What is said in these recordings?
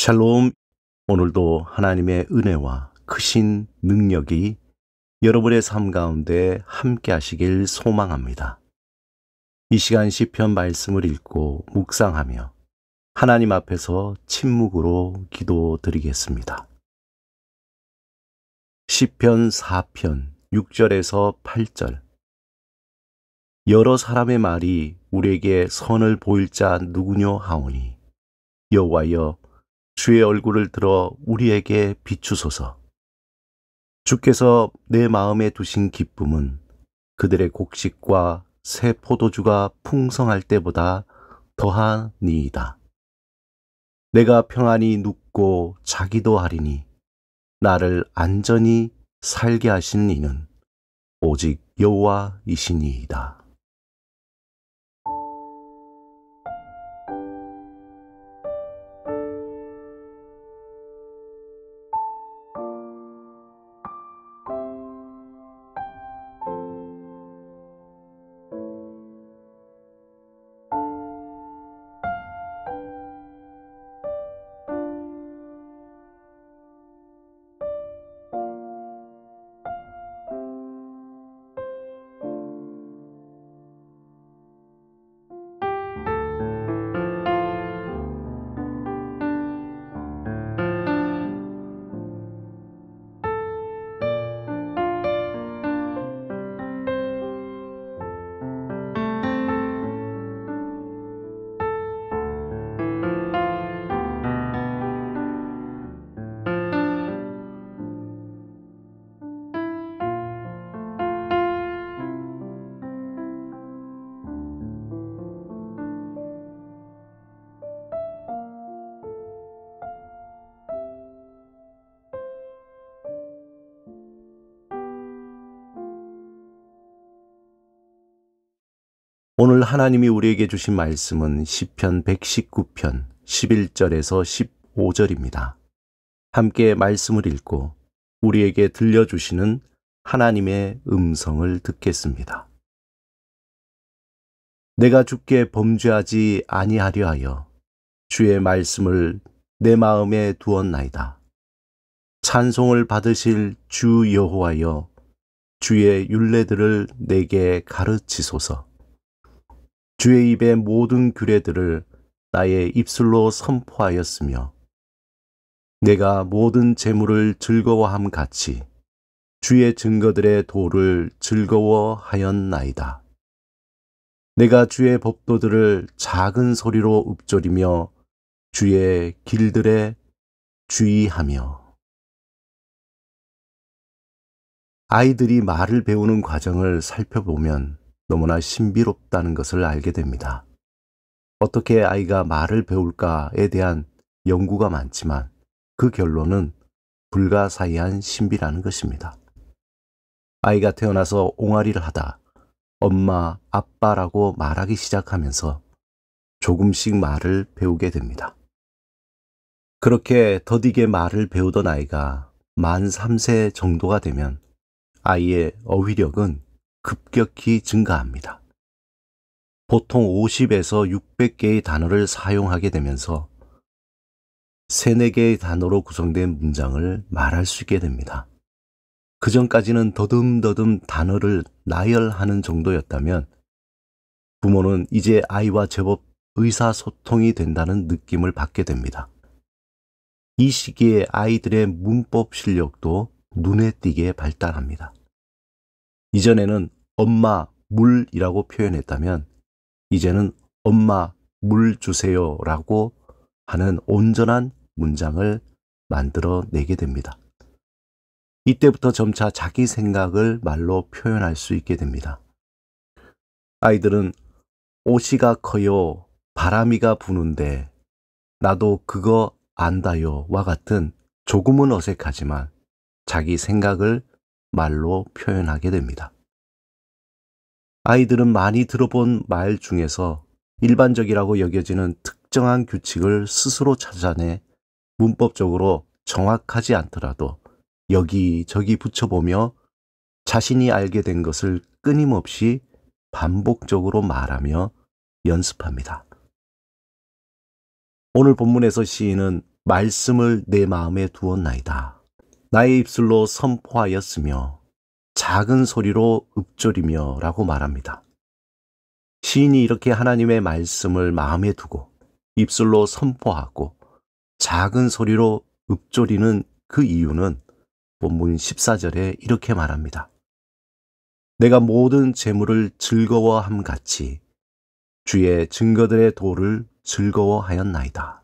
샬롬. 오늘도 하나님의 은혜와 크신 능력이 여러분의 삶 가운데 함께 하시길 소망합니다. 이 시간 시편 말씀을 읽고 묵상하며 하나님 앞에서 침묵으로 기도드리겠습니다. 시편 4편 6절에서 8절. 여러 사람의 말이 우리에게 선을 보일 자 누구뇨 하오니 여호와여 주의 얼굴을 들어 우리에게 비추소서. 주께서 내 마음에 두신 기쁨은 그들의 곡식과 새 포도주가 풍성할 때보다 더하니이다. 내가 평안히 눕고 자기도 하리니 나를 안전히 살게 하신 이는 오직 여호와이시니이다. 오늘 하나님이 우리에게 주신 말씀은 시편 119편 11절에서 15절입니다. 함께 말씀을 읽고 우리에게 들려주시는 하나님의 음성을 듣겠습니다. 내가 주께 범죄하지 아니하려 하여 주의 말씀을 내 마음에 두었나이다. 찬송을 받으실 주 여호와여 주의 율례들을 내게 가르치소서. 주의 입의 모든 규례들을 나의 입술로 선포하였으며 내가 모든 재물을 즐거워함 같이 주의 증거들의 도를 즐거워하였나이다. 내가 주의 법도들을 작은 소리로 읊조리며 주의 길들에 주의하며. 아이들이 말을 배우는 과정을 살펴보면 너무나 신비롭다는 것을 알게 됩니다. 어떻게 아이가 말을 배울까에 대한 연구가 많지만 그 결론은 불가사의한 신비라는 것입니다. 아이가 태어나서 옹알이를 하다 엄마, 아빠라고 말하기 시작하면서 조금씩 말을 배우게 됩니다. 그렇게 더디게 말을 배우던 아이가 만 3세 정도가 되면 아이의 어휘력은 급격히 증가합니다. 보통 50에서 600개의 단어를 사용하게 되면서 3, 4개의 단어로 구성된 문장을 말할 수 있게 됩니다. 그 전까지는 더듬더듬 단어를 나열하는 정도였다면 부모는 이제 아이와 제법 의사소통이 된다는 느낌을 받게 됩니다. 이 시기에 아이들의 문법 실력도 눈에 띄게 발달합니다. 이전에는 엄마 물이라고 표현했다면 이제는 엄마 물 주세요 라고 하는 온전한 문장을 만들어내게 됩니다. 이때부터 점차 자기 생각을 말로 표현할 수 있게 됩니다. 아이들은 오시가 커요, 바람이가 부는데 나도 그거 안다요 와 같은 조금은 어색하지만 자기 생각을 말로 표현하게 됩니다. 아이들은 많이 들어본 말 중에서 일반적이라고 여겨지는 특정한 규칙을 스스로 찾아내 문법적으로 정확하지 않더라도 여기저기 붙여보며 자신이 알게 된 것을 끊임없이 반복적으로 말하며 연습합니다. 오늘 본문에서 시인은 말씀을 내 마음에 두었나이다. 나의 입술로 선포하였으며 작은 소리로 읊조리며 라고 말합니다. 시인이 이렇게 하나님의 말씀을 마음에 두고 입술로 선포하고 작은 소리로 읊조리는 그 이유는 본문 14절에 이렇게 말합니다. 내가 모든 재물을 즐거워함 같이 주의 증거들의 도를 즐거워하였나이다.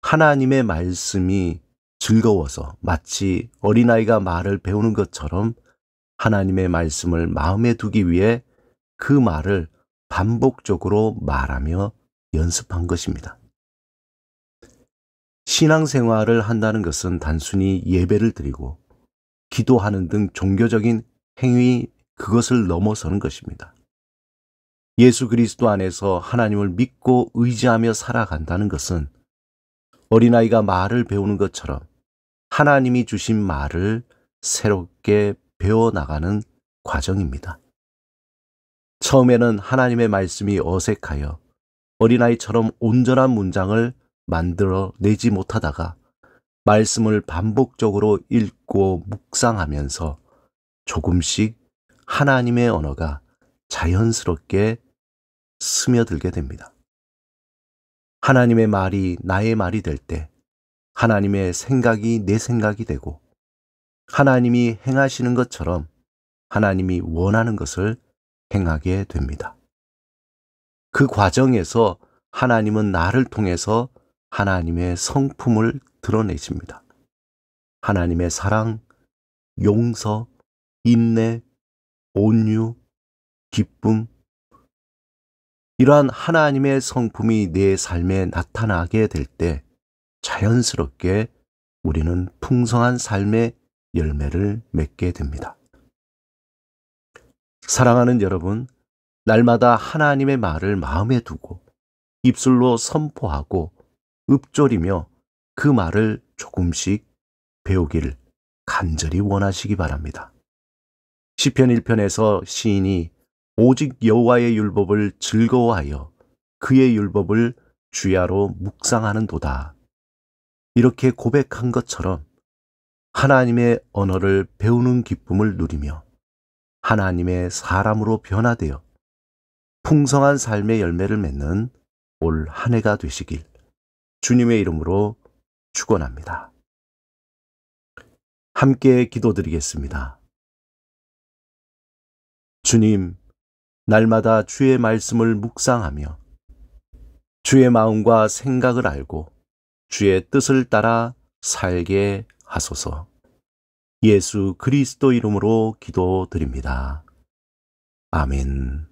하나님의 말씀이 즐거워서 마치 어린아이가 말을 배우는 것처럼 하나님의 말씀을 마음에 두기 위해 그 말을 반복적으로 말하며 연습한 것입니다. 신앙생활을 한다는 것은 단순히 예배를 드리고 기도하는 등 종교적인 행위, 그것을 넘어서는 것입니다. 예수 그리스도 안에서 하나님을 믿고 의지하며 살아간다는 것은 어린아이가 말을 배우는 것처럼 하나님이 주신 말을 새롭게 배워나가는 과정입니다. 처음에는 하나님의 말씀이 어색하여 어린아이처럼 온전한 문장을 만들어내지 못하다가 말씀을 반복적으로 읽고 묵상하면서 조금씩 하나님의 언어가 자연스럽게 스며들게 됩니다. 하나님의 말이 나의 말이 될 때 하나님의 생각이 내 생각이 되고 하나님이 행하시는 것처럼 하나님이 원하는 것을 행하게 됩니다. 그 과정에서 하나님은 나를 통해서 하나님의 성품을 드러내십니다. 하나님의 사랑, 용서, 인내, 온유, 기쁨, 이러한 하나님의 성품이 내 삶에 나타나게 될 때 자연스럽게 우리는 풍성한 삶의 열매를 맺게 됩니다. 사랑하는 여러분, 날마다 하나님의 말을 마음에 두고 입술로 선포하고 읊조리며 그 말을 조금씩 배우기를 간절히 원하시기 바랍니다. 시편 1편에서 시인이 오직 여호와의 율법을 즐거워하여 그의 율법을 주야로 묵상하는도다, 이렇게 고백한 것처럼 하나님의 언어를 배우는 기쁨을 누리며 하나님의 사람으로 변화되어 풍성한 삶의 열매를 맺는 올 한 해가 되시길 주님의 이름으로 축원합니다. 함께 기도드리겠습니다. 주님, 날마다 주의 말씀을 묵상하며 주의 마음과 생각을 알고 주의 뜻을 따라 살게 하소서. 예수 그리스도 이름으로 기도드립니다. 아멘.